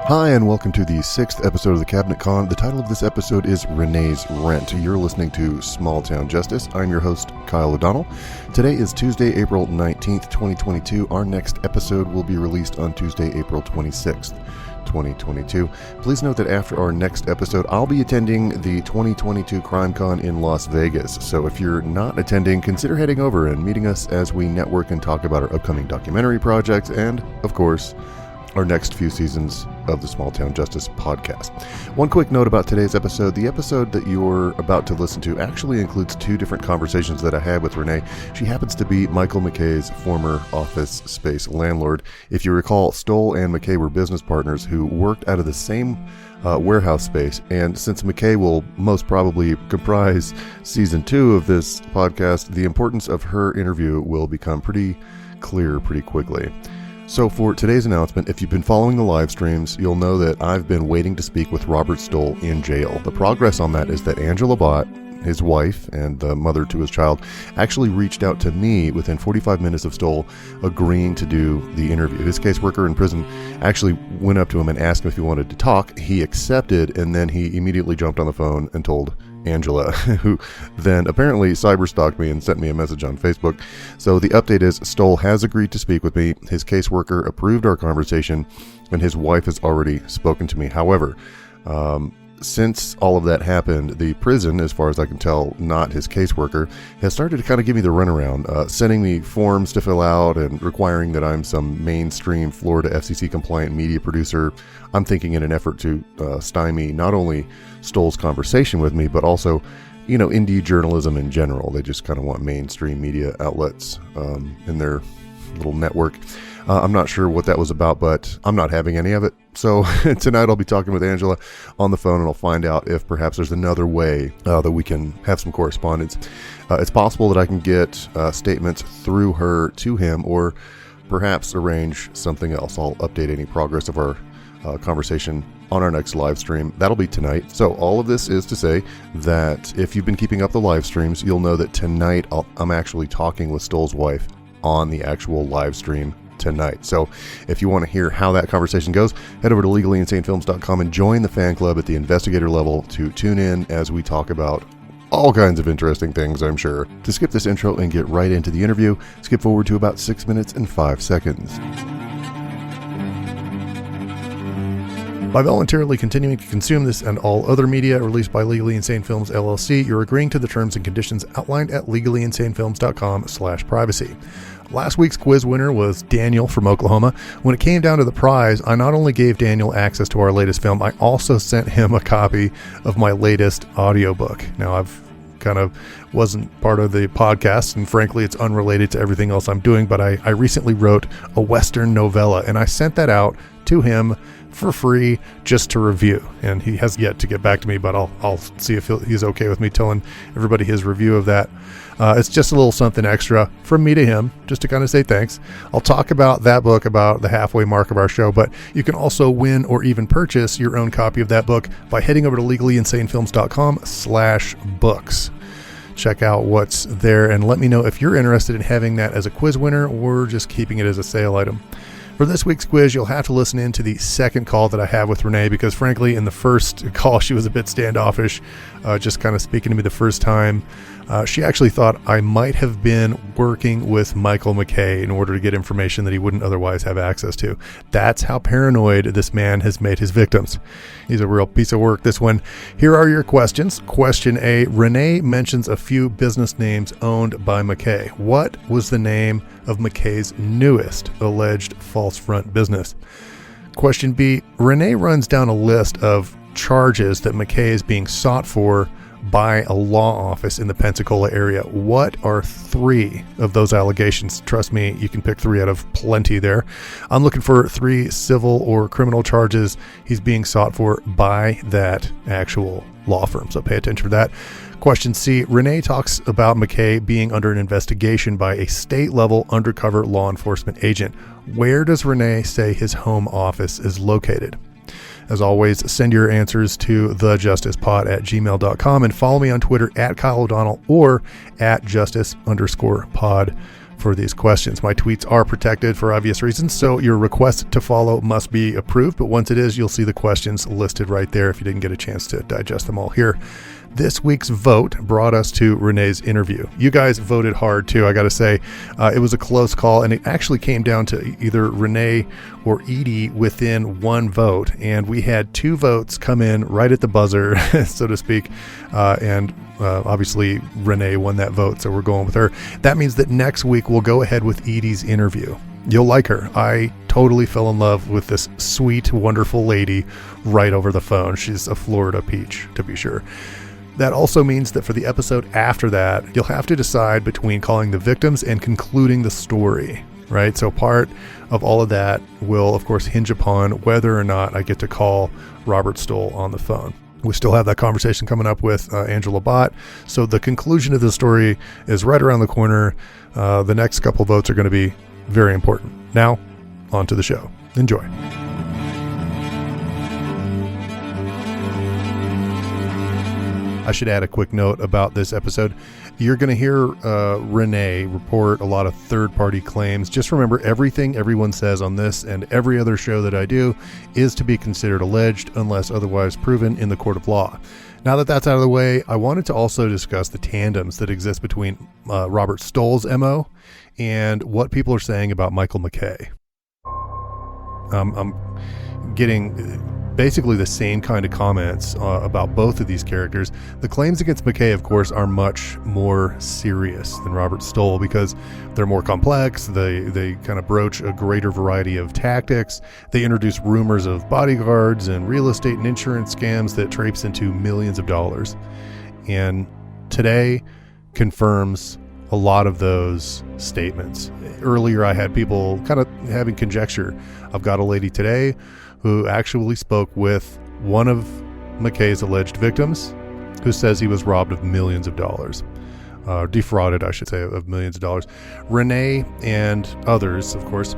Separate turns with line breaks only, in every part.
Hi, and welcome to the 6th episode of the Cabinet Con. The title of this episode is Renee's Rent. You're listening to Small Town Justice. I'm your host, Kyle O'Donnell. Today is Tuesday, April 19th, 2022. Our next episode will be released on Tuesday, April 26th, 2022. Please note that after our next episode, I'll be attending the 2022 Crime Con in Las Vegas. So if you're not attending, consider heading over and meeting us as we network and talk about our upcoming documentary projects and, of course, our next few seasons of the Small Town Justice podcast. One quick note about today's episode. The episode that you're about to listen to actually includes two different conversations that I had with Renee. She happens to be Michael Mackay's former office space landlord. If you recall, Stoll and Mackay were business partners who worked out of the same warehouse space. And since Mackay will most probably comprise season 2 of this podcast, the importance of her interview will become pretty clear pretty quickly. So for today's announcement, if you've been following the live streams, you'll know that I've been waiting to speak with Robert Stoll in jail. The progress on that is that Angela Bott, his wife and the mother to his child, actually reached out to me within 45 minutes of Stoll agreeing to do the interview. His caseworker in prison actually went up to him and asked him if he wanted to talk. He accepted, and then he immediately jumped on the phone and told Angela, who then apparently cyberstalked me and sent me a message on Facebook. So the update is Stoll has agreed to speak with me. His caseworker approved our conversation, and his wife has already spoken to me. However, since all of that happened, the prison, as far as I can tell, not his caseworker, has started to kind of give me the runaround, sending me forms to fill out and requiring that I'm some mainstream Florida FCC compliant media producer. I'm thinking in an effort to stymie not only Stoll's conversation with me, but also, indie journalism in general. They just kind of want mainstream media outlets in their little network. I'm not sure what that was about, but I'm not having any of it. So tonight I'll be talking with Angela on the phone, and I'll find out if perhaps there's another way that we can have some correspondence. It's possible that I can get statements through her to him, or perhaps arrange something else. I'll update any progress of our conversation on our next live stream. That'll be tonight. So all of this is to say that if you've been keeping up the live streams, you'll know that tonight I'm actually talking with Stoll's wife on the actual live stream tonight. So if you want to hear how that conversation goes, head over to legallyinsanefilms.com and join the fan club at the investigator level to tune in as we talk about all kinds of interesting things, I'm sure. To skip this intro and get right into the interview, skip forward to about 6 minutes and 5 seconds. By voluntarily continuing to consume this and all other media released by Legally Insane Films, LLC, you're agreeing to the terms and conditions outlined at legallyinsanefilms.com/privacy. Last week's quiz winner was Daniel from Oklahoma. When it came down to the prize, I not only gave Daniel access to our latest film, I also sent him a copy of my latest audiobook. Now, I've kind of wasn't part of the podcast, and frankly, it's unrelated to everything else I'm doing, but I recently wrote a Western novella, and I sent that out to him for free just to review, and he has yet to get back to me, but I'll see if he's okay with me telling everybody his review of that. It's just a little something extra from me to him, just to kind of say thanks. I'll talk about that book about the halfway mark of our show, but you can also win or even purchase your own copy of that book by heading over to legallyinsanefilms.com/books. Check out what's there and let me know if you're interested in having that as a quiz winner or just keeping it as a sale item. For this week's quiz, you'll have to listen in to the second call that I have with Renee, because frankly, in the first call, she was a bit standoffish, just kind of speaking to me the first time. She actually thought I might have been working with Michael Mackay in order to get information that he wouldn't otherwise have access to. That's how paranoid this man has made his victims. He's a real piece of work, this one. Here are your questions. Question A, Renee mentions a few business names owned by Mackay. What was the name of Mackay's newest alleged false front business? Question B, Renee runs down a list of charges that Mackay is being sought for by a law office in the Pensacola area. What are 3 of those allegations? Trust me, you can pick 3 out of plenty there. I'm looking for 3 civil or criminal charges he's being sought for by that actual law firm, so pay attention to that. Question C, Renee talks about Mackay being under an investigation by a state-level undercover law enforcement agent. Where does Renee say his home office is located? As always, send your answers to thejusticepod@gmail.com and follow me on Twitter @Kyle O'Donnell or @justice_pod for these questions. My tweets are protected for obvious reasons, so your request to follow must be approved, but once it is, you'll see the questions listed right there if you didn't get a chance to digest them all here. This week's vote brought us to Renee's interview. You guys voted hard too, I gotta say. It was a close call, and it actually came down to either Renee or Edie within one vote, and we had 2 votes come in right at the buzzer, so to speak, and obviously Renee won that vote, so we're going with her. That means that next week we'll go ahead with Edie's interview. You'll like her. I totally fell in love with this sweet, wonderful lady right over the phone. She's a Florida peach, to be sure. That also means that for the episode after that, you'll have to decide between calling the victims and concluding the story, right? So part of all of that will, of course, hinge upon whether or not I get to call Robert Stoll on the phone. We still have that conversation coming up with Angela Bott. So the conclusion of the story is right around the corner. The next couple votes are going to be very important. Now, on to the show. Enjoy. I should add a quick note about this episode. You're going to hear Renee report a lot of third-party claims. Just remember, everything everyone says on this and every other show that I do is to be considered alleged unless otherwise proven in the court of law. Now that that's out of the way, I wanted to also discuss the tandems that exist between Robert Stoll's MO and what people are saying about Michael Mackay. I'm getting basically the same kind of comments about both of these characters. The claims against Mackay, of course, are much more serious than Robert Stoll because they're more complex. They kind of broach a greater variety of tactics. They introduce rumors of bodyguards and real estate and insurance scams that traipse into millions of dollars. And today confirms a lot of those statements. Earlier, I had people kind of having conjecture. I've got a lady today who actually spoke with one of Mackay's alleged victims, who says he was robbed of millions of dollars. Defrauded, I should say, of millions of dollars. Renee and others, of course,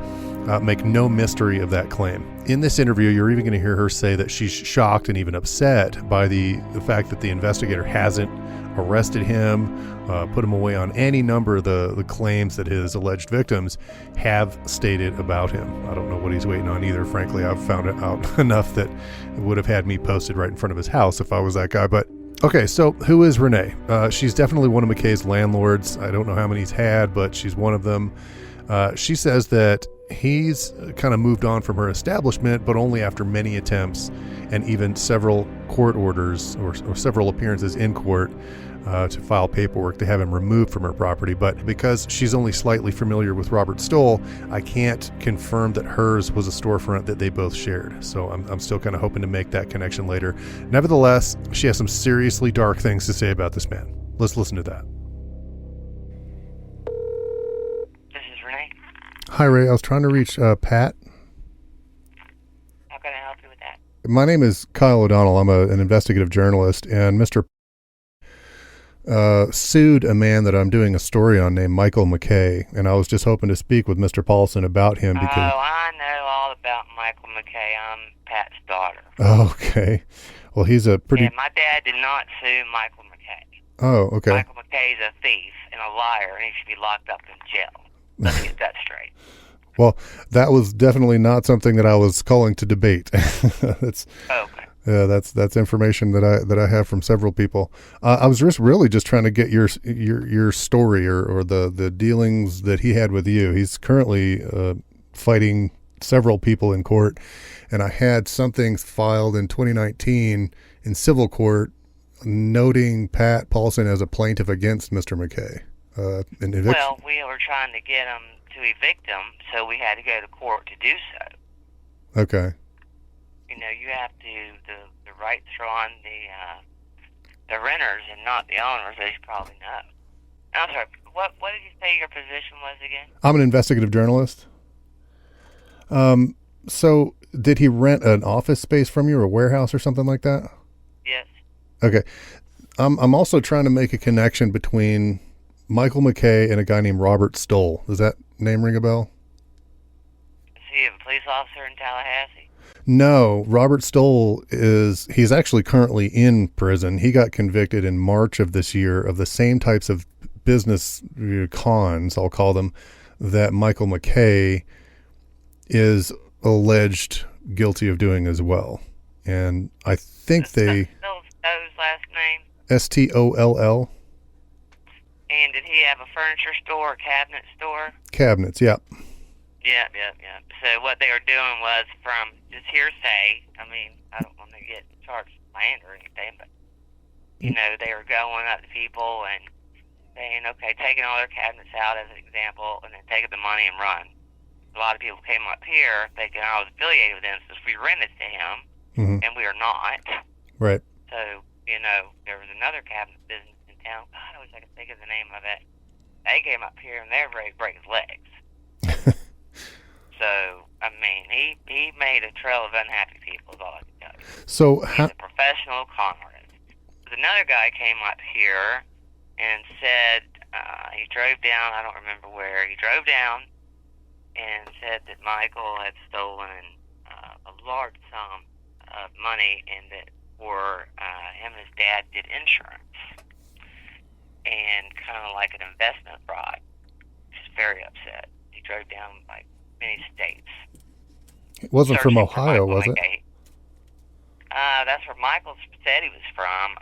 make no mystery of that claim. In this interview, you're even going to hear her say that she's shocked and even upset by the fact that the investigator hasn't arrested him, put him away on any number of the claims that his alleged victims have stated about him. I don't know what he's waiting on either. Frankly, I've found it out enough that it would have had me posted right in front of his house if I was that guy. But okay, so who is Renee? She's definitely one of Mackay's landlords. I don't know how many he's had, but she's one of them. She says that he's kind of moved on from her establishment, but only after many attempts and even several court orders or several appearances in court to file paperwork to have him removed from her property. But because she's only slightly familiar with Robert Stoll, I can't confirm that hers was a storefront that they both shared. So I'm still kind of hoping to make that connection later. Nevertheless, she has some seriously dark things to say about this man. Let's listen to that.
This is Renee.
Hi, Ray. I was trying to reach Pat.
How can I help you with that?
My name is Kyle O'Donnell. I'm an investigative journalist, and Mr. Sued a man that I'm doing a story on named Michael Mackay, and I was just hoping to speak with Mr. Paulson about him because...
Oh, I know all about Michael Mackay. I'm Pat's daughter.
Oh, okay. Well, he's a pretty...
Yeah, my dad did not sue Michael Mackay.
Oh, okay.
Michael Mackay's a thief and a liar, and he should be locked up in jail. Let's get that straight.
Well, that was definitely not something that I was calling to debate. That's...
Okay.
Yeah, that's information that I have from several people. I was just really just trying to get your story or the dealings that he had with you. He's currently fighting several people in court, and I had something filed in 2019 in civil court noting Pat Paulson as a plaintiff against Mr. Mackay.
Well, we were trying to get him to evict him, so we had to go to court to do so.
Okay.
You know, you have to, the rights are on the renters and not the owners, as you probably know. I'm sorry, what did you say your position was again?
I'm an investigative journalist. So did he rent an office space from you or a warehouse or something like that?
Yes.
Okay. I'm also trying to make a connection between Michael Mackay and a guy named Robert Stoll. Does that name ring a bell?
Is he a police officer in Tallahassee?
No, Robert Stoll he's actually currently in prison. He got convicted in March of this year of the same types of business cons, I'll call them, that Michael Mackay is alleged guilty of doing as well. And I think they...
Stoll's last name?
Stoll.
And did he have a furniture store or cabinet store?
Cabinets, yeah.
Yeah. So what they were doing was, from just hearsay, I mean, I don't want to get charged with slander or anything, but, you know, they were going up to people and saying, okay, taking all their cabinets out as an example, and then taking the money and run. A lot of people came up here thinking I was affiliated with them since we rented to him, and we are not.
Right.
So, you know, there was another cabinet business in town. God, I wish I could think of the name of it. They came up here and they were ready to break his legs. So, I mean, he made a trail of unhappy people, is all I can tell you.
So
he's a professional con artist. Another guy came up here and said, he drove down, I don't remember where, he drove down and said that Michael had stolen a large sum of money, and that for him and his dad did insurance, and kind of like an investment fraud. He's very upset. He drove down like many states.
It wasn't from Ohio, was it?
That's where Michael said he was from.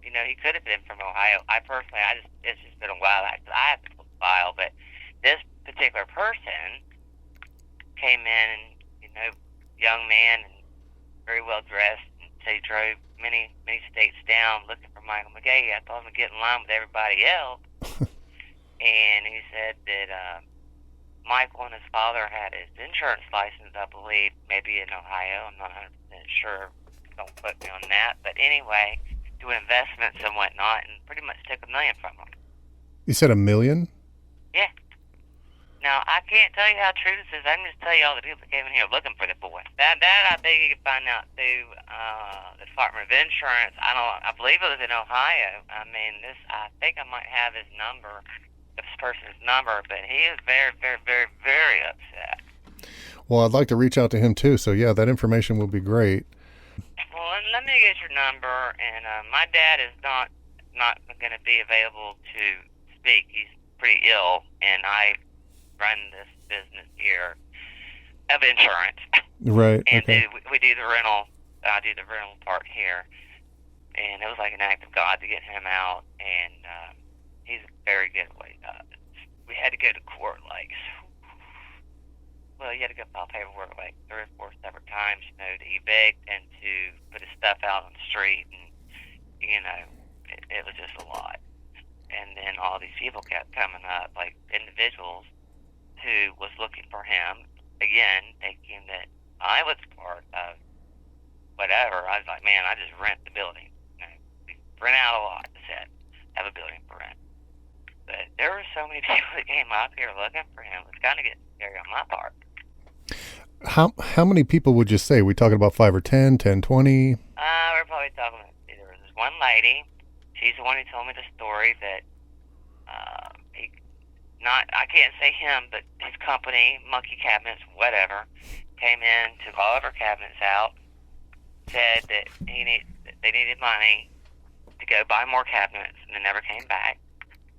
You know, he could have been from Ohio. It's just been a while. I have to file, but this particular person came in, you know, young man and very well dressed, and said he drove many states down looking for Michael Mackay. I told him to get in line with everybody else, and he said that Michael and his father had his insurance license, I believe, maybe in Ohio. I'm not 100% sure. Don't put me on that. But anyway, doing investments and whatnot, and pretty much took $1 million from him.
You said $1 million?
Yeah. Now, I can't tell you how true this is. I can just tell you all the people that came in here looking for the boy. That I think you can find out through the Department of Insurance. I believe it was in Ohio. I mean, I think I might have his number, this person's number, but he is very, very, very, very upset.
Well, I'd like to reach out to him too. So yeah, that information will be great.
Well, let me get your number, and my dad is not going to be available to speak. He's pretty ill, and I run this business here of insurance.
Right.
And
okay.
we do the rental. I do the rental part here, and it was like an act of God to get him out, and he's very good at what he does. We had to go to court you had to go file paperwork like 3 or 4 separate times, you know, to evict and to put his stuff out on the street, and, you know, it was just a lot. And then all these people kept coming up, like individuals who was looking for him, again, thinking that I was part of whatever. I was like, man, I just rent the building. You know, we rent out a lot, said, have a building for rent. But there were so many people that came up here looking for him. It was kind of getting scary on my part.
How many people would you say? We talking about 5 or 10, 10, 20?
We're probably talking. There was this one lady. She's the one who told me the story that I can't say him, but his company, Monkey Cabinets, whatever, came in, took all of her cabinets out, said that they needed money to go buy more cabinets, and they never came back.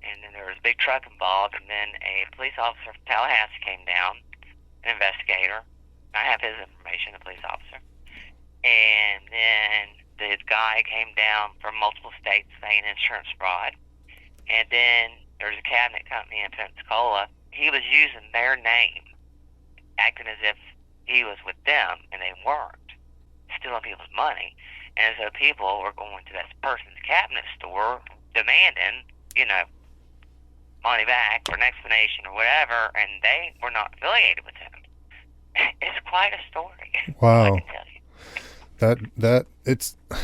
And then there was a big truck involved, and then a police officer from Tallahassee came down, an investigator. I have his information, a police officer. And then the guy came down from multiple states saying insurance fraud. And then there was a cabinet company in Pensacola. He was using their name, acting as if he was with them, and they weren't, stealing people's money. And so people were going to that person's cabinet store demanding, you know, money back for an explanation or whatever, and they were not affiliated with him. It's quite a story.
Wow.
I can tell you.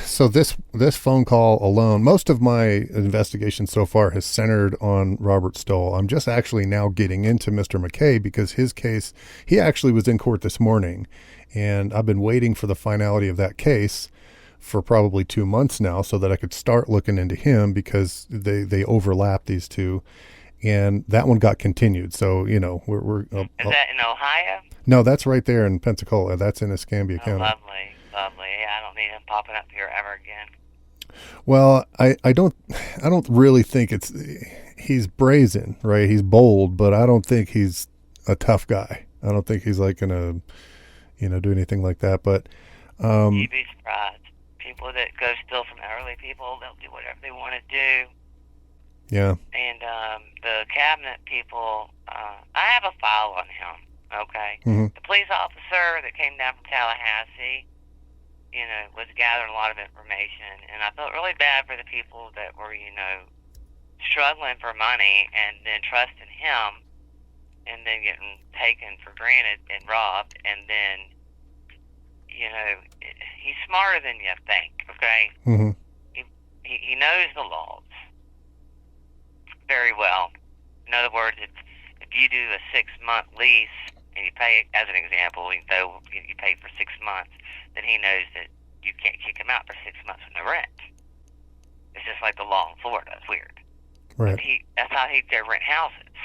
So this phone call alone, most of my investigation so far has centered on Robert Stoll. I'm just actually now getting into Mr. Mackay because his case, he actually was in court this morning, and I've been waiting for the finality of that case for probably 2 months now so that I could start looking into him because they overlap, these two. And that one got continued. So, you know, we're
is that in Ohio?
No, that's right there in Pensacola. That's in Escambia County.
Lovely. Yeah, I don't need him popping up here ever again.
Well, I don't really think he's brazen, right? He's bold, but I don't think he's a tough guy. I don't think he's like gonna, do anything like that. But
you'd be surprised. People that go steal from elderly people, they'll do whatever they want to do.
Yeah.
And the cabinet people, I have a file on him. Okay.
Mm-hmm.
The police officer that came down from Tallahassee, was gathering a lot of information, and I felt really bad for the people that were, struggling for money and then trusting him, and then getting taken for granted and robbed, and then, he's smarter than you think. Okay.
Mm-hmm.
He knows the laws very well. In other words, if you do a 6-month lease and you pay, as an example, though you pay for 6 months, then he knows that you can't kick him out for 6 months with no rent. It's just like the law in Florida. It's weird.
Right.
But that's how he'd go rent houses.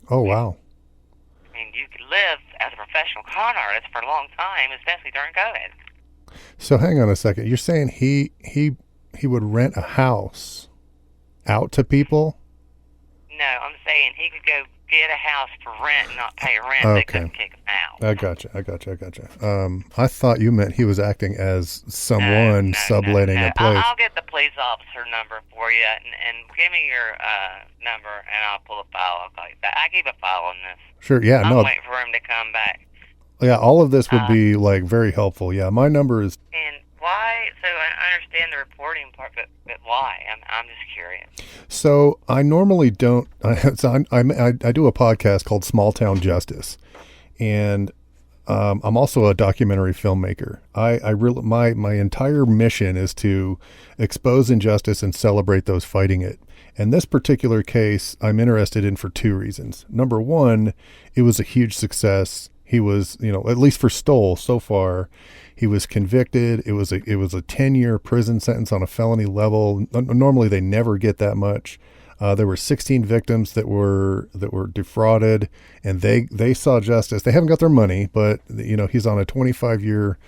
Oh, wow.
I mean, you could live as a professional con artist for a long time, especially during COVID.
So hang on a second. You're saying he would rent a house out to people?
No, I'm saying he could go get a house for rent and not pay rent.
Okay.
They couldn't kick him out.
I gotcha. I thought you meant he was acting as someone subletting a place.
I'll get the police officer number for you, and give me your number, and I'll pull a file. I'll call you back. I keep a file on this.
Sure, yeah.
I'm waiting for him to come back.
Yeah, all of this would be, very helpful. Yeah, my number is...
And why? So I understand the reporting part, but why? I'm just curious.
So I normally don't... I do a podcast called Small Town Justice, and I'm also a documentary filmmaker. My entire mission is to expose injustice and celebrate those fighting it. And this particular case, I'm interested in for 2 reasons. Number one, it was a huge success. He was, at least for Stoll so far, he was convicted. It was a 10-year prison sentence on a felony level. Normally they never get that much. There were 16 victims that were defrauded, and they saw justice. They haven't got their money, but he's on a 25-year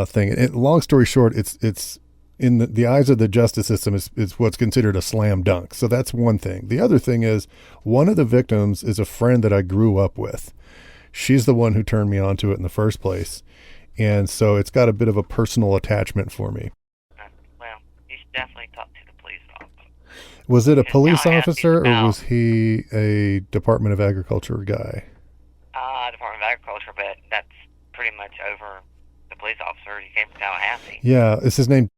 thing. And long story short, it's in the eyes of the justice system is what's considered a slam dunk. So that's one thing. The other thing is, one of the victims is a friend that I grew up with. She's the one who turned me onto it in the first place. And so it's got a bit of a personal attachment for me.
Well, you should definitely talk to the police officer.
Was it a police officer, or was he a Department of Agriculture guy?
Department of Agriculture, but that's pretty much over the police officer. He came from Tallahassee.
Yeah, is his name?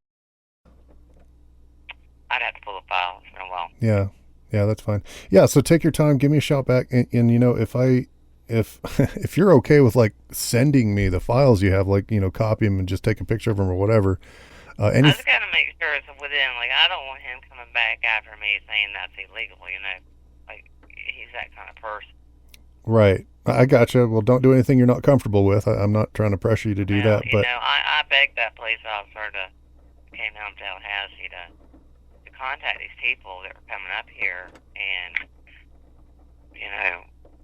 I'd have to pull the file. It's been a while.
Yeah, that's fine. Yeah, so take your time, give me a shout back, and if you're okay with sending me the files you have, copy them and just take a picture of them or whatever.
I just got to make sure it's within. I don't want him coming back after me saying that's illegal. He's that kind of person.
Right. I gotcha. Well, don't do anything you're not comfortable with. I'm not trying to pressure you to do that. But
I begged that police officer came down to Tallahassee to contact these people that were coming up here, and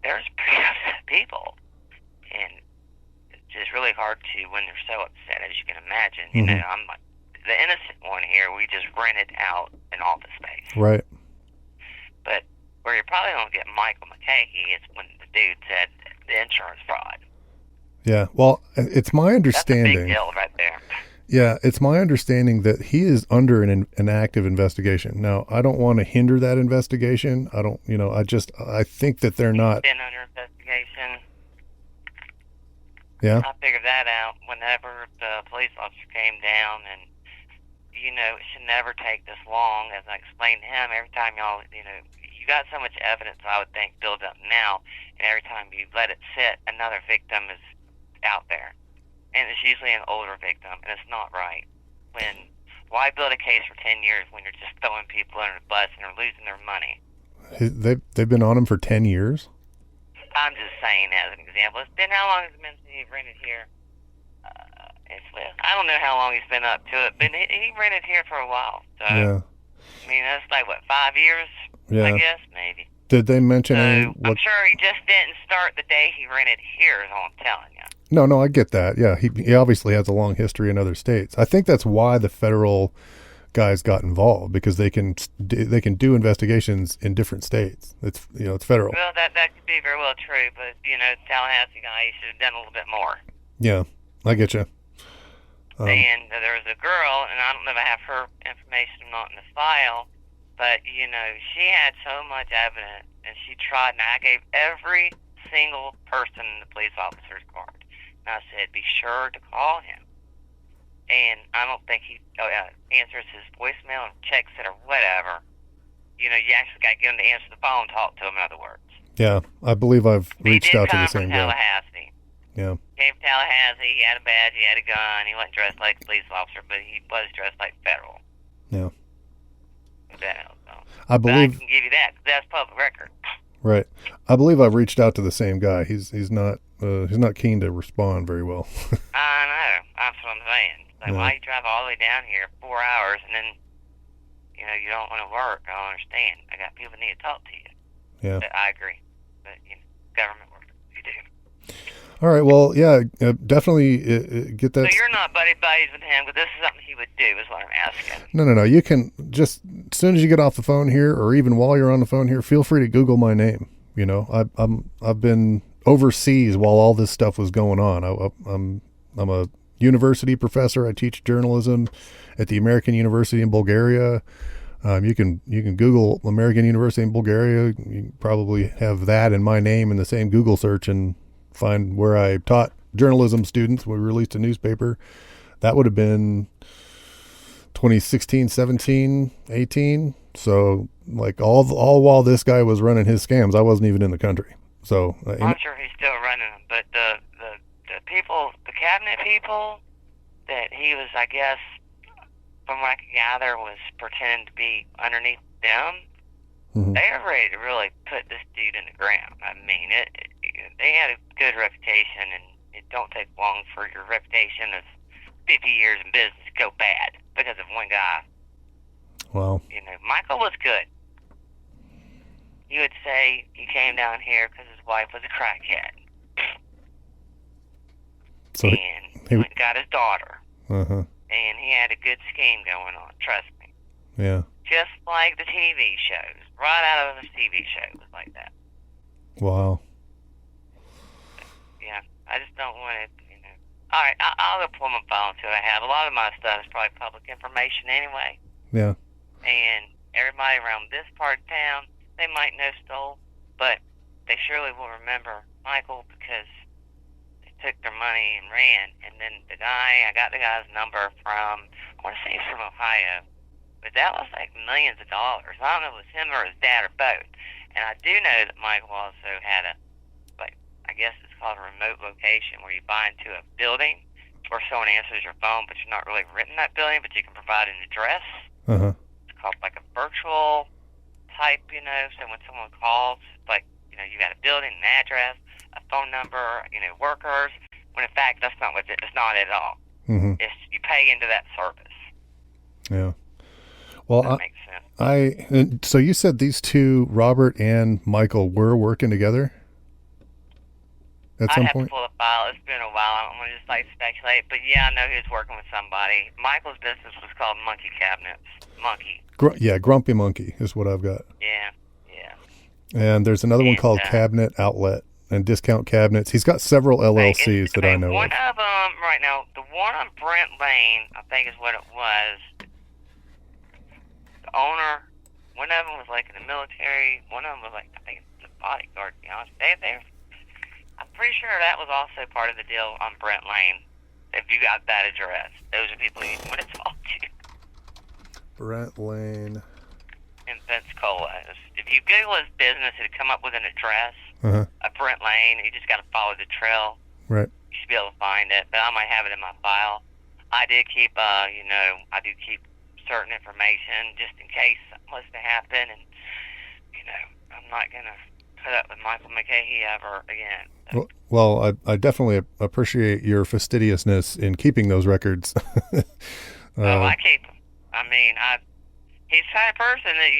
there's pretty upset people, and it's just really hard to when they're so upset, as you can imagine.
Mm-hmm.
I'm like the innocent one here. We just rented out an office space,
right?
But where you're probably gonna get Michael Mackay is when the dude said the insurance fraud.
Yeah, well, it's my understanding.
That's a big deal right there.
Yeah, it's my understanding that he is under an active investigation. Now, I don't want to hinder that investigation. I don't, I think that they're not.
He's been under investigation.
Yeah.
I figured that out whenever the police officer came down, and, it should never take this long. As I explained to him, every time y'all, you got so much evidence, I would think, build up now, and every time you let it sit, another victim is out there. And it's usually an older victim, and it's not right. Why build a case for 10 years when you're just throwing people under the bus and they're losing their money?
They've been on him for 10 years?
I'm just saying as an example. It's been, how long has it been since he rented here? I don't know how long he's been up to it, but he rented here for a while. So,
yeah.
I mean, that's 5 years, I guess, maybe.
Did they mention
I'm sure he just didn't start the day he rented here, is all I'm telling you.
No, I get that. Yeah, he obviously has a long history in other states. I think that's why the federal guys got involved because they can do investigations in different states. It's it's federal.
Well, that could be very well true, but Tallahassee guy, he should have done a little bit more.
Yeah, I get you.
And there was a girl, and I don't know if I have her information or not in the file, but she had so much evidence, and she tried, and I gave every single person in the police officer's card, and I said, be sure to call him. And I don't think he answers his voicemail and checks it or whatever. You actually got to get him to answer the phone, talk to him, in other words.
Yeah, I believe I've reached out to the same guy.
Tallahassee.
Yeah.
Came from Tallahassee. He had a badge. He had a gun. He wasn't dressed like a police officer, but he was dressed like federal.
Yeah.
So.
I believe.
But I can give you that. 'Cause that's public record.
Right. I believe I've reached out to the same guy. He's not keen to respond very well.
I know. That's what I'm saying. Like, why you drive all the way down here 4 hours and then, you don't want to work? I don't understand. I got people that need to talk to you.
Yeah.
But I agree. But, government work, you do.
All right. Well, yeah, definitely get that.
So you're not buddies with him, but this is something he would do, is what I'm asking.
No. You can just, as soon as you get off the phone here, or even while you're on the phone here, feel free to Google my name. I've been overseas while all this stuff was going on. I'm a university professor. I teach journalism at the American University in Bulgaria. You can Google American University in Bulgaria. You probably have that and my name in the same Google search and find where I taught journalism students. We released a newspaper. That would have been 2016, 17, 18. So like all while this guy was running his scams, I wasn't even in the country. So
I'm sure he's still running them, but the people, the cabinet people that he was, I guess, from what I can gather, was pretending to be underneath them.
Mm-hmm.
They are ready to really put this dude in the ground. I mean, they had a good reputation, and it don't take long for your reputation of 50 years in business to go bad because of one guy.
Wow.
Michael was good. He would say he came down here because his wife was a crackhead.
So
and he went and got his daughter.
Uh-huh.
And he had a good scheme going on, trust me.
Yeah.
Just like the TV shows. Right out of the TV show was like that.
Wow.
Yeah, I just don't want it, All right, I'll go pull my phone until I have. A lot of my stuff is probably public information anyway.
Yeah.
And everybody around this part of town, they might know Stoll, but they surely will remember Michael because took their money and ran. And then I got the guy's number from, I want to say he's from Ohio, but that was like millions of dollars. I don't know if it was him or his dad or both. And I do know that Michael also had I guess it's called a remote location, where you buy into a building where someone answers your phone, but you're not really renting that building, but you can provide an address.
Uh-huh.
It's called like a virtual type, so when someone calls, you got a building, an address, a phone number, workers, when in fact that's not what it's not at all.
Mm-hmm.
It's you pay into that service.
Yeah. Well,
that makes sense.
So you said these two, Robert and Michael, were working together at some point?
I'd have to pull the file. It's been a while. I don't want to just speculate, but yeah, I know he was working with somebody. Michael's business was called Monkey Cabinets. Monkey.
Grumpy Monkey is what I've got.
Yeah.
And there's another one called Cabinet Outlet and Discount Cabinets. He's got several LLCs that I know
one
of.
One of them, right now, the one on Brent Lane, I think is what it was. The owner, one of them was like in the military. One of them was like, I think it's the bodyguard, to be honest. I'm pretty sure that was also part of the deal on Brent Lane. If you got that address, those are people you want to talk to.
Brent Lane.
In Pensacola. If you Google his business, it'll come up with an address of Brent Lane. You just got to follow the trail.
Right.
You should be able to find it, but I might have it in my file. I did keep, I do keep certain information just in case something was to happen, and I'm not gonna put up with Michael Mackay ever again. So.
Well, I definitely appreciate your fastidiousness in keeping those records.
I keep them. I mean, he's the kind of person that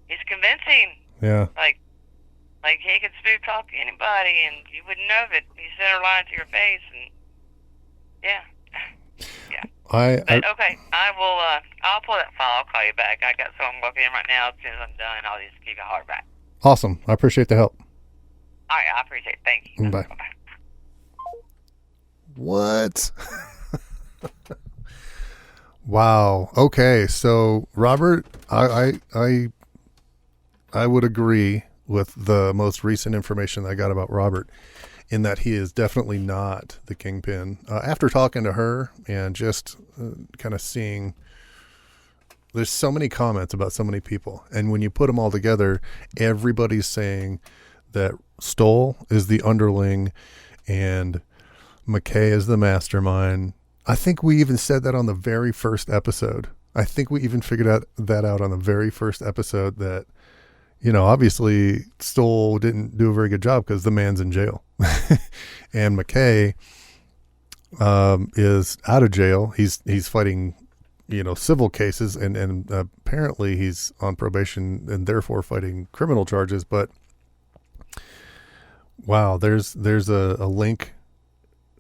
he's convincing.
Yeah.
Like he could spook talk to anybody, and you wouldn't know that he said her lying to your face, and yeah. But okay, I will. I'll pull that file. I'll call you back. I got someone working in right now. As soon as I'm done, I'll just give you a holler back.
Awesome. I appreciate the help.
All right, I appreciate it. Thank you.
Bye.
Bye-bye.
What? Wow. Okay. So Robert, I would agree with the most recent information I got about Robert, in that he is definitely not the kingpin. After talking to her and just kind of seeing, there's so many comments about so many people, and when you put them all together, everybody's saying that Stoll is the underling and Mackay is the mastermind. I think we even said that on the very first episode. I think we even figured that out on the very first episode, that, you know, obviously Stoll didn't do a very good job because the man's in jail. And Mackay is out of jail. He's fighting, you know, civil cases, and apparently he's on probation and therefore fighting criminal charges. But wow, there's a link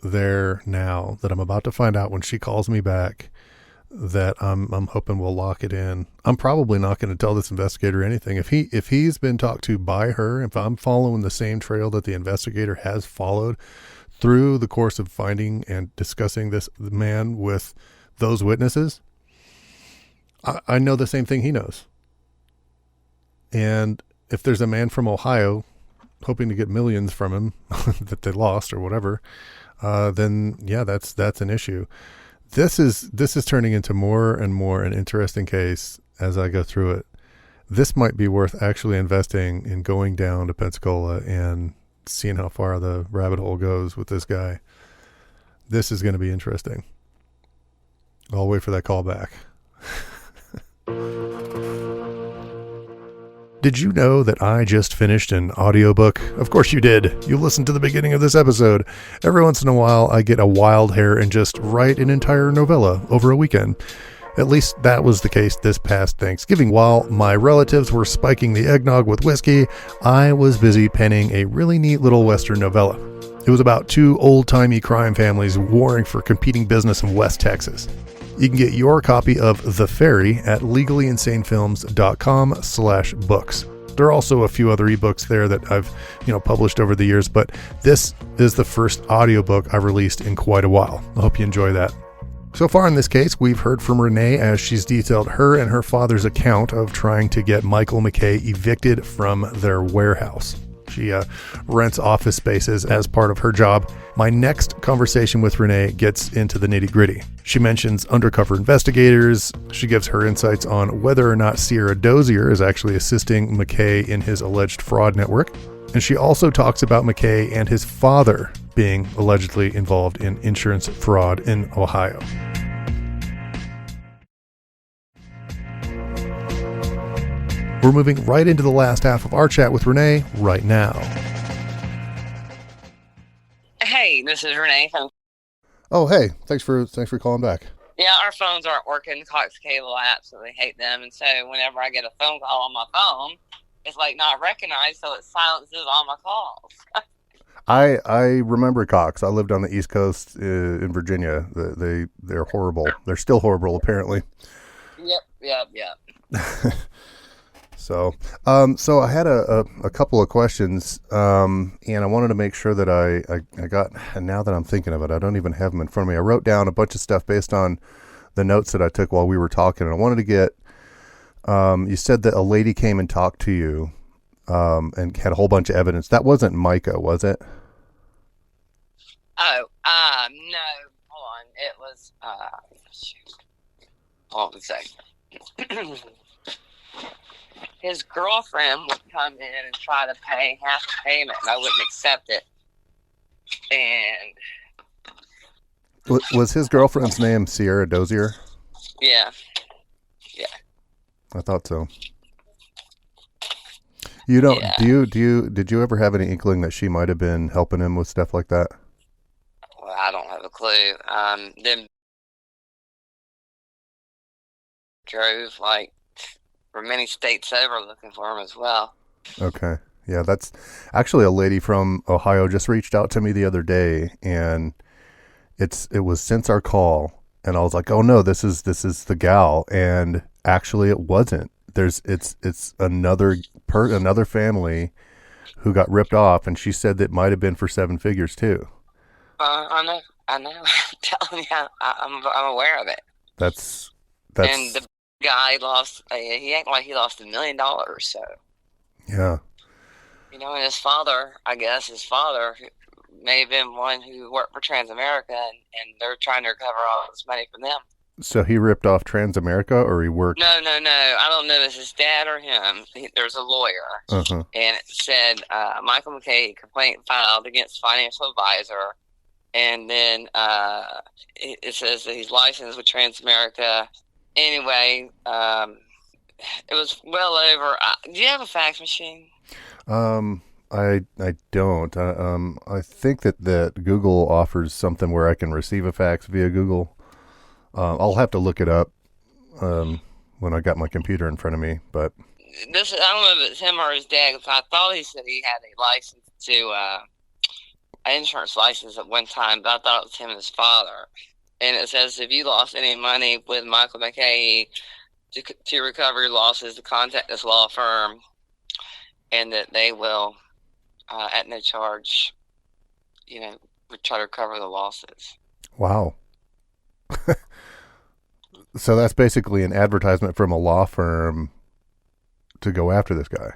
there now that I'm about to find out when she calls me back, that I'm hoping we'll lock it in. I'm probably not going to tell this investigator anything. If he's been talked to by her, if I'm following the same trail that the investigator has followed through the course of finding and discussing this man with those witnesses, I know the same thing he knows. And if there's a man from Ohio hoping to get millions from him that they lost or whatever, then yeah, that's an issue. This is turning into more and more an interesting case as I go through it. This might be worth actually investing in, going down to Pensacola and seeing how far the rabbit hole goes with this guy. This is going to be interesting. I'll wait for that call back. Did you know that I just finished an audiobook? Of course you did. You listened to the beginning of this episode. Every once in a while, I get a wild hair and just write an entire novella over a weekend. At least that was the case this past Thanksgiving. While my relatives were spiking the eggnog with whiskey, I was busy penning a really neat little Western novella. It was about two old-timey crime families warring for competing business in West Texas. You can get your copy of The Ferry at legallyinsanefilms.com/books. There are also a few other ebooks there that I've, published over the years, but this is the first audiobook I've released in quite a while. I hope you enjoy that. So far in this case, we've heard from Renee as she's detailed her and her father's account of trying to get Michael Mackay evicted from their warehouse. She rents office spaces as part of her job. My next conversation with Renee gets into the nitty-gritty. She mentions undercover investigators. She gives her insights on whether or not Sierra Dozier is actually assisting Mackay in his alleged fraud network. And she also talks about Mackay and his father being allegedly involved in insurance fraud in Ohio. We're moving right into the last half of our chat with Renee right now.
Hey, this is Renee from...
Oh, hey, thanks for calling back.
Yeah, our phones aren't working. Cox Cable, I absolutely hate them. And so whenever I get a phone call on my phone, it's like not recognized, so it silences all my calls.
I remember Cox. I lived on the East Coast in Virginia. They're horrible. They're still horrible, apparently.
Yep.
So I had a couple of questions, and I wanted to make sure that I got, and now that I'm thinking of it, I don't even have them in front of me. I wrote down a bunch of stuff based on the notes that I took while we were talking, and I wanted to get, you said that a lady came and talked to you, and had a whole bunch of evidence. That wasn't Micah, was it?
Oh, no, hold on. It was, hold on a second. His girlfriend would come in and try to pay half the payment, and I wouldn't accept it. And
was his girlfriend's name Sierra Dozier?
Yeah.
I thought so. You don't? Yeah. Did you ever have any inkling that she might have been helping him with stuff like that?
Well, I don't have a clue. Then drove for many states over looking for him as well.
Okay. Yeah, that's actually a lady from Ohio just reached out to me the other day, and it was since our call, and I was like, oh no, this is the gal, and actually it wasn't. It's another family who got ripped off, and she said that might have been for seven figures too.
I know. I'm telling you, I'm aware of it.
That's
And the guy lost. He acted like he lost $1 million. So
yeah.
and his father, I guess, may have been one who worked for Transamerica, and they're trying to recover all this money from them.
So he ripped off Transamerica, or he worked?
No. I don't know if it's his dad or him. There's a lawyer,
Uh-huh.
and it said Michael Mackay complaint filed against financial advisor, and then it says that he's licensed with Transamerica. Anyway, it was well over. Do you have a fax machine?
I don't. I think that Google offers something where I can receive a fax via Google. I'll have to look it up when I got my computer in front of me. But
I don't know if it's him or his dad. Cause I thought he said he had a license to an insurance license at one time, but I thought it was him and his father. And it says if you lost any money with Michael Mackay, to recover your losses, to contact this law firm, and that they will, at no charge, try to recover the losses.
wow. So that's basically an advertisement from a law firm to go after this guy.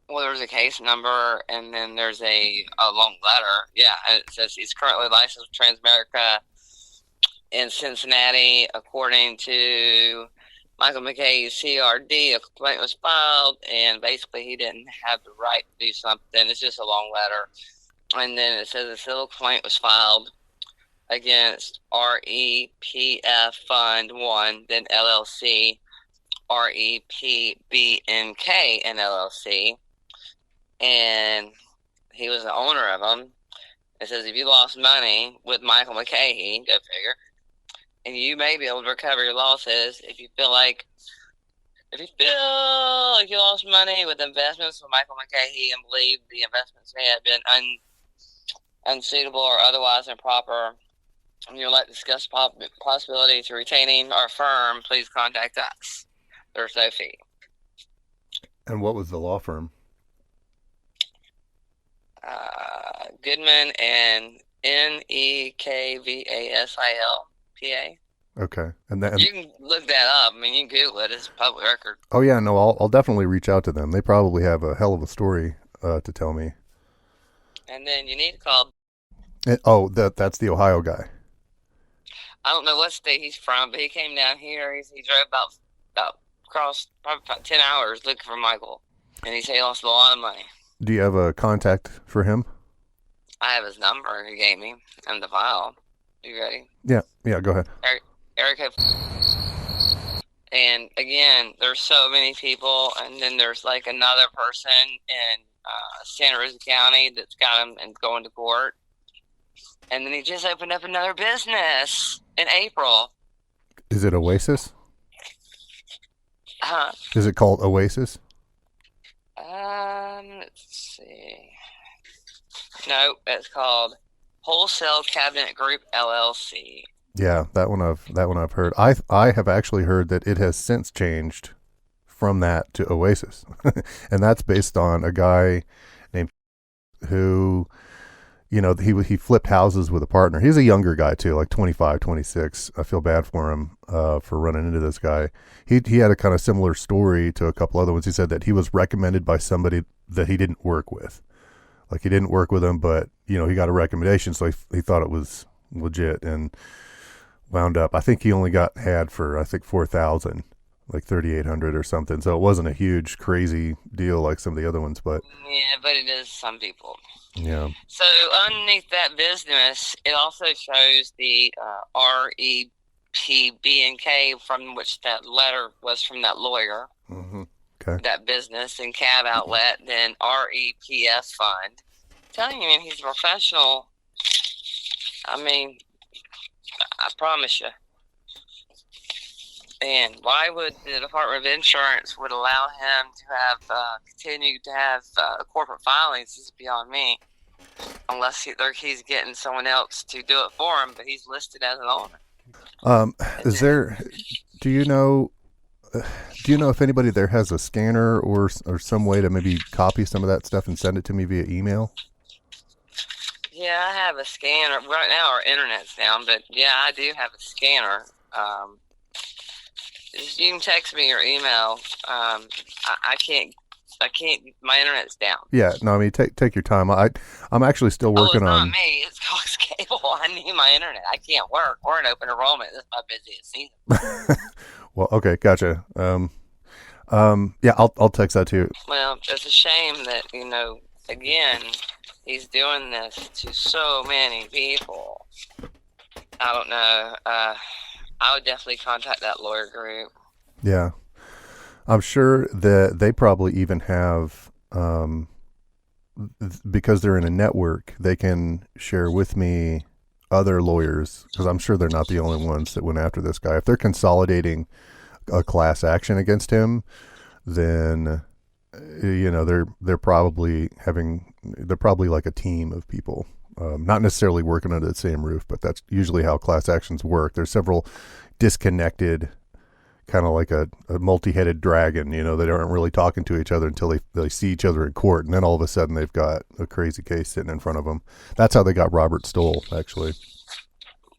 Well, there's a case number, and then there's a long letter. Yeah, and it says he's currently licensed with Transamerica in Cincinnati. According to Michael Mackay's CRD, a complaint was filed, and basically he didn't have the right to do something. It's just a long letter. And then it says a civil complaint was filed against REPF Fund 1, then LLC, REPBNK and LLC. And he was the owner of them. It says if you lost money with Michael Mackay, go figure, and you may be able to recover your losses if you feel like you lost money with investments with Michael Mackay and believe the investments may have been unsuitable or otherwise improper, and you'd like to discuss possibility to retaining our firm, please contact us. There's no fee.
And what was the law firm?
Goodman and Nekvasil, PA.
Okay, and then
You can look that up. I mean, you can Google it. It's a public record.
oh yeah, no, I'll definitely reach out to them. They probably have a hell of a story to tell me.
And then you need to call.
That's the Ohio guy.
I don't know what state he's from, but he came down here. He drove about across probably about 10 hours looking for Michael, and he said he lost a lot of money.
Do you have a contact for him?
I have his number he gave me and the file. You ready?
Yeah, go ahead.
Erica. And again, there's so many people, and then there's like another person in Santa Rosa County that's got him and going to court. And then he just opened up another business in April.
Is it Oasis?
Huh?
Is it called Oasis?
Let's see. No, it's called Wholesale Cabinet Group LLC.
Yeah, that one I've heard. I have actually heard that it has since changed from that to Oasis, and that's based on a guy named who, he flipped houses with a partner. He's a younger guy too, like 25, 26. I feel bad for him for running into this guy. He had a kind of similar story to a couple other ones. He said that he was recommended by somebody that he didn't work with. Like he didn't work with him, but he got a recommendation, so he thought it was legit and wound up. I think he only had for $4,000, like $3,800 or something. So it wasn't a huge crazy deal like some of the other ones, but
yeah, but it is some people.
Yeah.
So underneath that business, it also shows the REPBNK, from which that letter was from that lawyer.
Mm-hmm. Okay.
That business and cab outlet, then REPS fund. I'm telling you, man, he's a professional. I mean, I promise you. And why would the Department of Insurance would allow him to have continue to have corporate filings is beyond me. Unless he's getting someone else to do it for him, but he's listed as an owner.
Is there? Do you know? Do you know if anybody there has a scanner or some way to maybe copy some of that stuff and send it to me via email?
Yeah, I have a scanner. Right now our internet's down, but yeah, I do have a scanner. You can text me or email. I can't. My internet's down.
Yeah, no, I mean take your time. I'm actually still working
it's not
on.
me. It's Cox Cable. I need my internet. I can't work. We're in open enrollment. This is my busiest season.
Well, okay, gotcha. Yeah, I'll text that to you.
Well, it's a shame that again, he's doing this to so many people. I don't know. I would definitely contact that lawyer group.
Yeah, I'm sure that they probably even have, because they're in a network, they can share with me other lawyers, because I'm sure they're not the only ones that went after this guy. If they're consolidating a class action against him, then they're probably like a team of people, not necessarily working under the same roof, but that's usually how class actions work. There's several disconnected, kind of like a multi-headed dragon. They aren't really talking to each other until they see each other in court, and then all of a sudden they've got a crazy case sitting in front of them. That's how they got Robert Stoll, actually.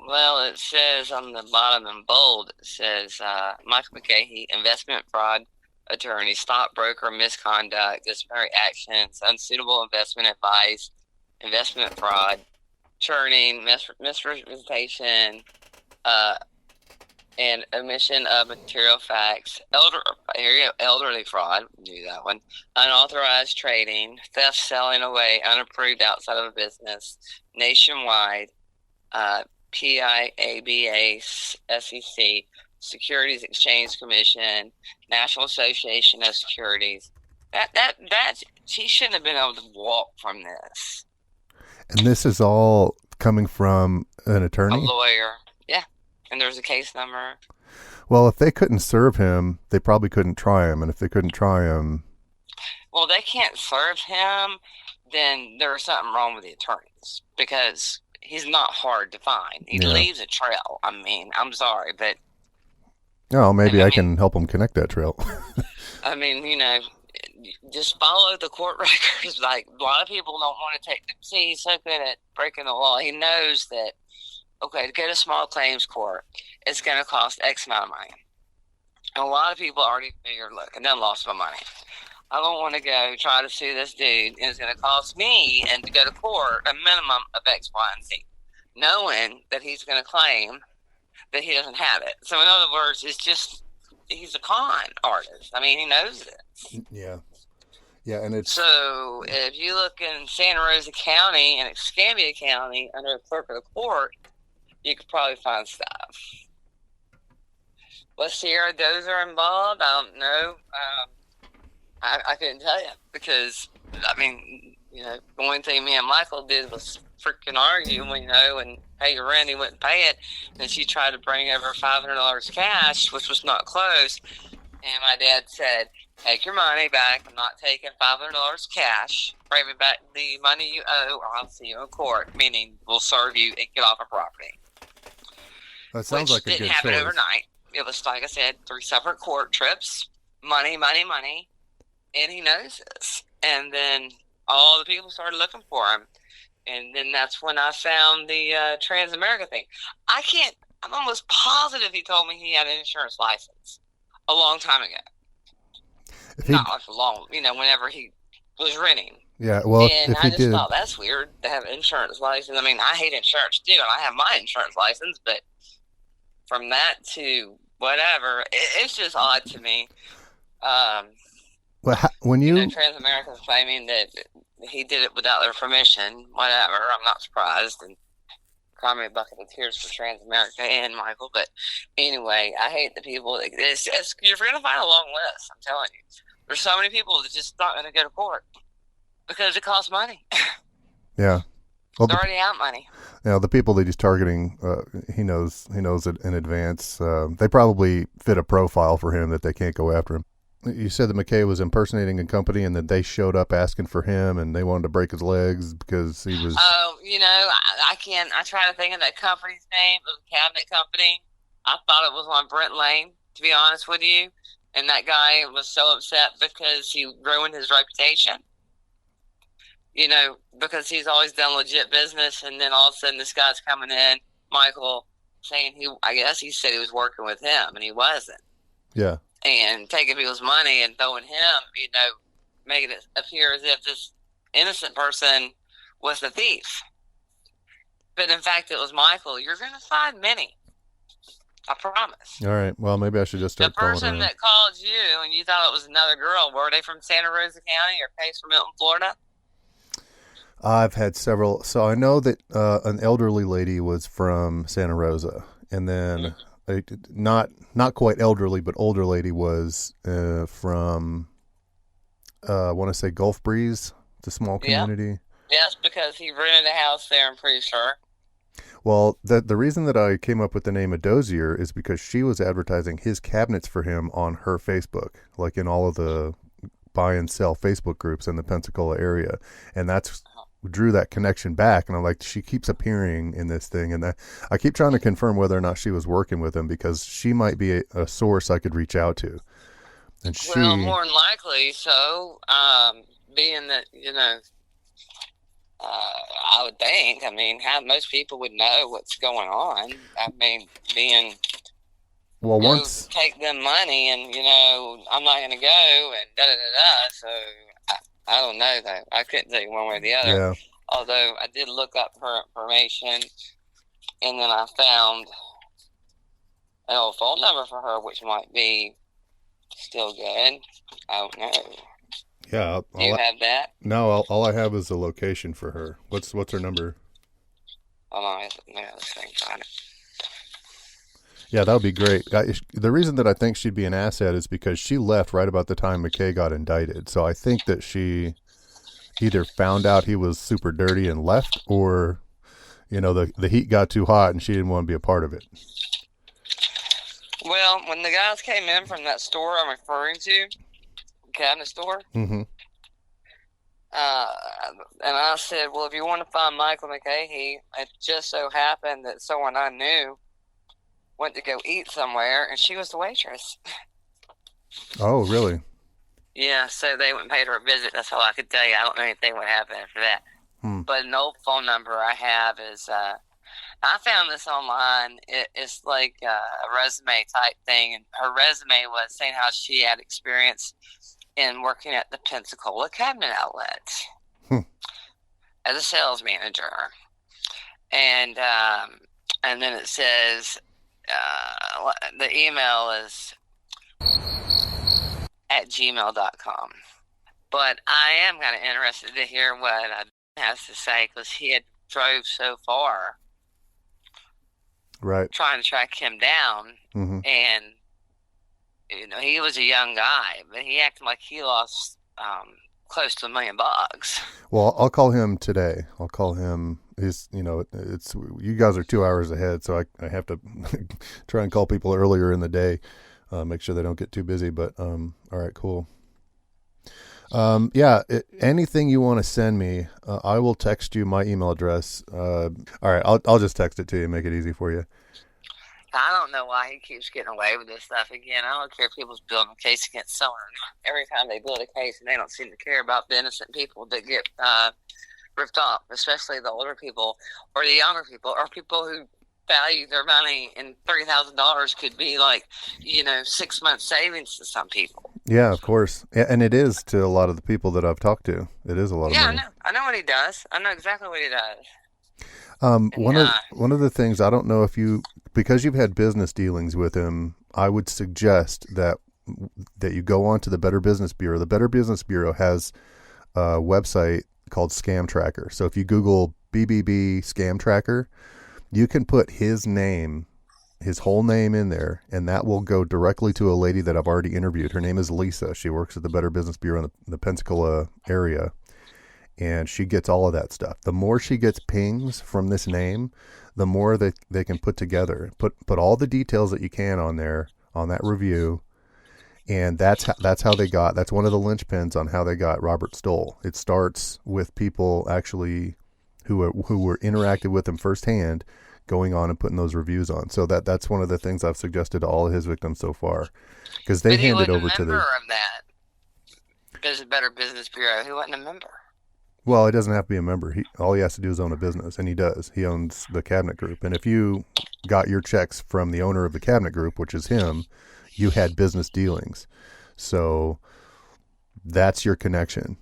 Well, it says on the bottom in bold, it says Michael Mackay, investment fraud attorney, stockbroker misconduct, disciplinary actions, unsuitable investment advice, investment fraud, churning, misrepresentation, and omission of material facts, elderly fraud, knew that one, unauthorized trading, theft, selling away, unapproved outside of a business, nationwide, PIABA, SEC, Securities Exchange Commission, National Association of Securities. That he shouldn't have been able to walk from this.
And this is all coming from an attorney?
A lawyer, yeah. And there's a case number.
Well, if they couldn't serve him, they probably couldn't try him. And if they couldn't try him...
Well, they can't serve him, then there's something wrong with the attorneys. Because he's not hard to find. He leaves a trail. I mean, I'm sorry, but...
Oh, maybe I can help him connect that trail.
I mean, just follow the court records. Like, a lot of people don't want to see, he's so good at breaking the law. He knows that, okay, to go to small claims court, it's going to cost X amount of money. And a lot of people already figured, look, I done lost my money. I don't want to go try to sue this dude, and it's going to cost me, and to go to court, a minimum of X, Y, and Z, knowing that he's going to claim that he doesn't have it. So in other words, it's just, he's a con artist. I mean, he knows it.
Yeah. Yeah, and it's... So
if you look in Santa Rosa County and Escambia County under the clerk of the court, you could probably find stuff. What Sierra those are involved, I don't know. I couldn't tell you because, I mean, the only thing me and Michael did was freaking argue, and pay your rent, he wouldn't pay it. And she tried to bring over $500 cash, which was not close. And my dad said, take your money back. I'm not taking $500 cash. Bring me back the money you owe, or I'll see you in court, meaning we'll serve you and get off a property.
That sounds like a good choice.
Which didn't happen overnight. It was, like I said, 3 separate court trips, money, and he knows this. And then all the people started looking for him. And then that's when I found the Transamerica thing. I'm almost positive he told me he had an insurance license a long time ago. Not like long, whenever he was renting.
Yeah, well,
and I just thought that's weird to have an insurance license. I mean, I hate insurance too, and I have my insurance license, but from that to whatever, it's just odd to me.
Well, when
Transamerica's claiming that he did it without their permission, whatever, I'm not surprised. And cry me a bucket of tears for Transamerica and Michael. But anyway, I hate the people. You're going to find a long list, I'm telling you. There's so many people that just not going to go to court because it costs money.
Yeah. Well,
they're already out money.
The people that he's targeting, he knows it in advance. They probably fit a profile for him that they can't go after him. You said that Mackay was impersonating a company and that they showed up asking for him and they wanted to break his legs because he was...
Oh, I try to think of that company's name. It was a cabinet company. I thought it was on Brent Lane, to be honest with you. And that guy was so upset because he ruined his reputation. Because he's always done legit business, and then all of a sudden this guy's coming in, Michael, saying I guess he said he was working with him, and he wasn't.
Yeah.
And taking people's money and throwing him, making it appear as if this innocent person was the thief. But in fact, it was Michael. You're going to find many. I promise.
All right. Well, maybe I should just start calling her.
The person that called you and you thought it was another girl, were they from Santa Rosa County or Case from Milton, Florida?
I've had several. So I know that an elderly lady was from Santa Rosa, and then not quite elderly, but older lady was from I want to say Gulf Breeze. It's a small community.
Yes, because he rented a house there, I'm pretty sure.
Well, the reason that I came up with the name of Dozier is because she was advertising his cabinets for him on her Facebook, like in all of the buy and sell Facebook groups in the Pensacola area. And that's drew that connection back. And I'm like, she keeps appearing in this thing. And I keep trying to confirm whether or not she was working with him, because she might be a source I could reach out to. And
well, more than likely so, being that, I would think. I mean, how most people would know what's going on. I mean, once take them money, and I'm not going to go, and da da da da. So I don't know though. I couldn't tell you one way or the other.
Yeah.
Although I did look up her information, and then I found an old phone number for her, which might be still good. I don't know.
Yeah.
Do you have that?
No, all I have is the location for her. What's her number?
Hold on, let's find it.
Yeah, that would be great. The reason that I think she'd be an asset is because she left right about the time Mackay got indicted. So I think that she either found out he was super dirty and left, or, the heat got too hot and she didn't want to be a part of it.
Well, when the guys came in from that store I'm referring to, cabinet store.
Mm-hmm.
And I said, well, if you want to find Michael Mackay, it just so happened that someone I knew went to go eat somewhere, and she was the waitress.
Oh, really?
Yeah, so they went and paid her a visit. That's all I could tell you. I don't know anything would happen after that. But an old phone number I have is, I found this online. It's like a resume type thing, and her resume was saying how she had experience in working at the Pensacola Cabinet Outlet as a sales manager, and then it says the email is at gmail.com. But I am kind of interested to hear what he has to say, because he had drove so far,
right,
trying to track him down, and he was a young guy, but he acted like he lost close to $1 million.
Well, I'll call him today. I'll call him. It's you guys are 2 hours ahead, so I have to try and call people earlier in the day, make sure they don't get too busy. But all right, cool. Yeah, anything you want to send me, I will text you my email address. All right, I'll just text it to you, make it easy for you.
I don't know why he keeps getting away with this stuff again. I don't care if people's building a case against someone or not. Every time they build a case, and they don't seem to care about the innocent people that get ripped off, especially the older people or the younger people, or people who value their money, and $30,000 could be like 6 months savings to some people.
Yeah, of course. Yeah, and it is to a lot of the people that I've talked to. It is a lot of money.
I know what he does. I know exactly what he does.
One of the things, I don't know if because you've had business dealings with him, I would suggest that you go on to the Better Business Bureau. The Better Business Bureau has a website called Scam Tracker. So if you Google BBB Scam Tracker, you can put his whole name in there, and that will go directly to a lady that I've already interviewed. Her name is Lisa. She works at the Better Business Bureau in the Pensacola area, and she gets all of that stuff. The more she gets pings from this name, the more that they can put together. Put all the details that you can on there, on that review, and that's how they got. That's one of the linchpins on how they got Robert Stoll. It starts with people actually who were interacted with him firsthand, going on and putting those reviews on. So that's one of the things I've suggested to all of his victims so far, because they hand it over to the.
Of that. There's a Better Business Bureau. He wasn't a member.
Well, he doesn't have to be a member. All he has to do is own a business, and he does. He owns the Cabinet Group, and if you got your checks from the owner of the Cabinet Group, which is him, you had business dealings. So that's your connection.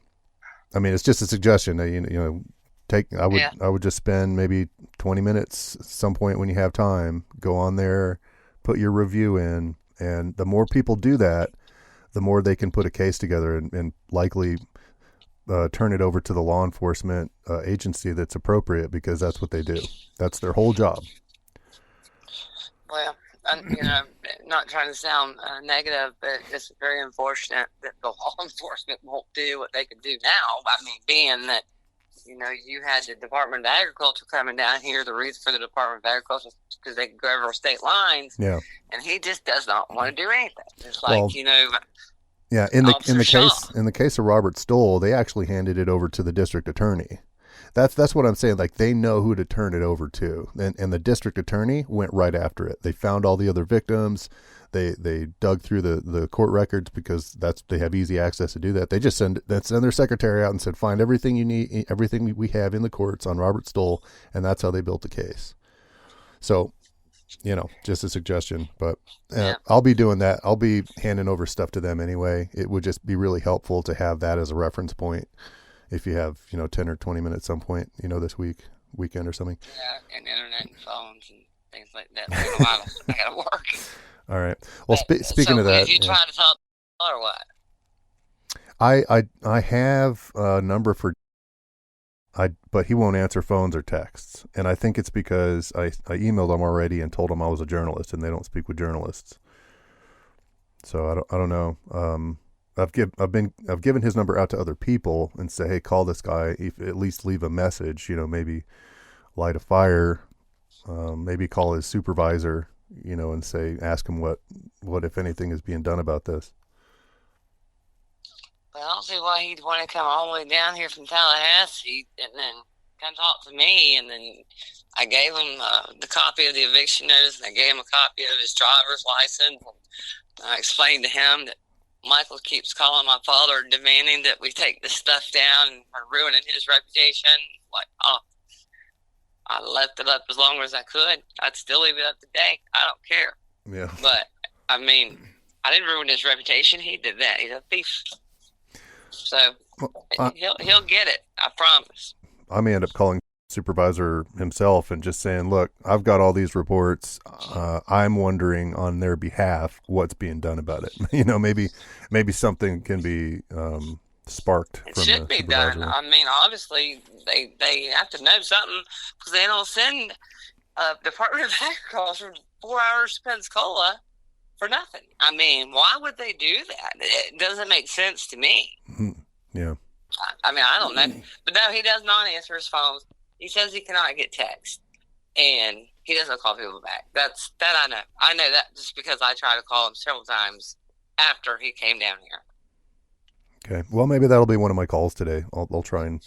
I mean, it's just a suggestion. I would just spend maybe 20 minutes at some point when you have time. Go on there, put your review in, and the more people do that, the more they can put a case together and likely turn it over to the law enforcement agency that's appropriate, because that's what they do. That's their whole job.
Well, not trying to sound negative, but it's very unfortunate that the law enforcement won't do what they can do now. I mean, being that, you had the Department of Agriculture coming down here. The reason for the Department of Agriculture is because they can go over state lines. Yeah. And he just does not want to do anything. It's like,
yeah, in the case of Robert Stoll, they actually handed it over to the district attorney. That's what I'm saying. Like, they know who to turn it over to, and the district attorney went right after it. They found all the other victims. They dug through the court records, because they have easy access to do that. They just send their secretary out and said, find everything you need, everything we have in the courts on Robert Stoll, and that's how they built the case. So, just a suggestion, but I'll be doing that. I'll be handing over stuff to them anyway. It would just be really helpful to have that as a reference point if you have, 10 or 20 minutes some point, this weekend or something.
Yeah, and internet and phones and things like that. I got to work.
All right. Well, speaking of that,
did you try to talk or what?
I have a number for. But he won't answer phones or texts, and I think it's because I emailed him already and told him I was a journalist, and they don't speak with journalists. So I don't know. I've given his number out to other people and say, hey, call this guy. At least leave a message. Maybe light a fire. Maybe call his supervisor. And ask him what if anything is being done about this.
Well, I don't see why he'd want to come all the way down here from Tallahassee and then come talk to me. And then I gave him the copy of the eviction notice, and I gave him a copy of his driver's license. And I explained to him that Michael keeps calling my father, demanding that we take this stuff down and are ruining his reputation. I left it up as long as I could. I'd still leave it up today. I don't care. Yeah. But, I mean, I didn't ruin his reputation. He did that. He's a thief. So he'll get it. I promise.
I may end up calling supervisor himself and just saying, look, I've got all these reports. I'm wondering on their behalf what's being done about it. Maybe something can be sparked.
It should be done. I mean, obviously they have to know something, because they don't send Department of Agriculture 4 hours to Pensacola for nothing. I mean, why would they do that? It doesn't make sense to me.
Yeah.
I mean, I don't know. But no, he does not answer his phones. He says he cannot get text. And he doesn't call people back. That I know. I know that just because I tried to call him several times after he came down here.
Okay. Well, maybe that'll be one of my calls today. I'll try and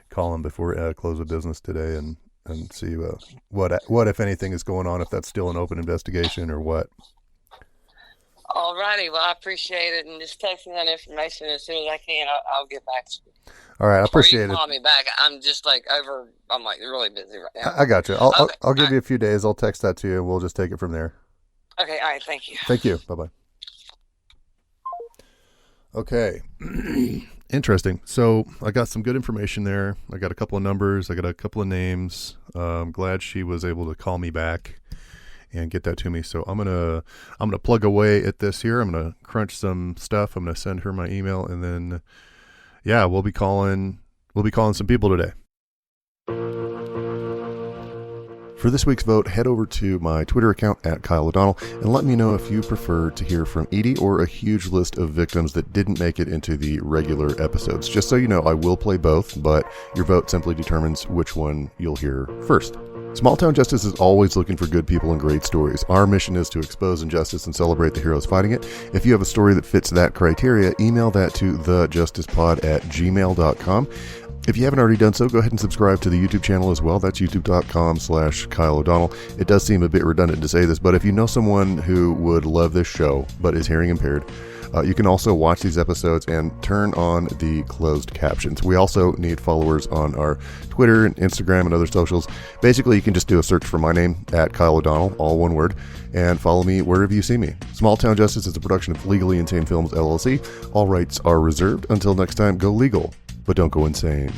call him before close of business today and see what, if anything, is going on, if that's still an open investigation or what.
All righty. Well, I appreciate it. And just text me that information as soon as I can. I'll get back to you.
All right. I appreciate it.
Call me back. I'm just I'm really busy right now.
I got you. I'll give you a few days. I'll text that to you, and we'll just take it from there.
Okay. All right. Thank you.
Thank you. Bye-bye. Okay. Interesting. So I got some good information there. I got a couple of numbers. I got a couple of names. I'm glad she was able to call me back and get that to me. So I'm gonna plug away at this here. I'm gonna crunch some stuff. I'm gonna send her my email, and then we'll be calling some people today. For this week's vote, head over to my Twitter account at Kyle O'Donnell and let me know if you prefer to hear from Edie or a huge list of victims that didn't make it into the regular episodes. Just so you know, I will play both, but your vote simply determines which one you'll hear first. Small Town Justice is always looking for good people and great stories. Our mission is to expose injustice and celebrate the heroes fighting it. If you have a story that fits that criteria, email that to thejusticepod@gmail.com. If you haven't already done so, go ahead and subscribe to the YouTube channel as well. That's youtube.com/Kyle O'Donnell. It does seem a bit redundant to say this, but if you know someone who would love this show but is hearing impaired, you can also watch these episodes and turn on the closed captions. We also need followers on our Twitter and Instagram and other socials. Basically, you can just do a search for my name at Kyle O'Donnell, all one word, and follow me wherever you see me. Small Town Justice is a production of Legally Insane Films, LLC. All rights are reserved. Until next time, go legal, but don't go insane.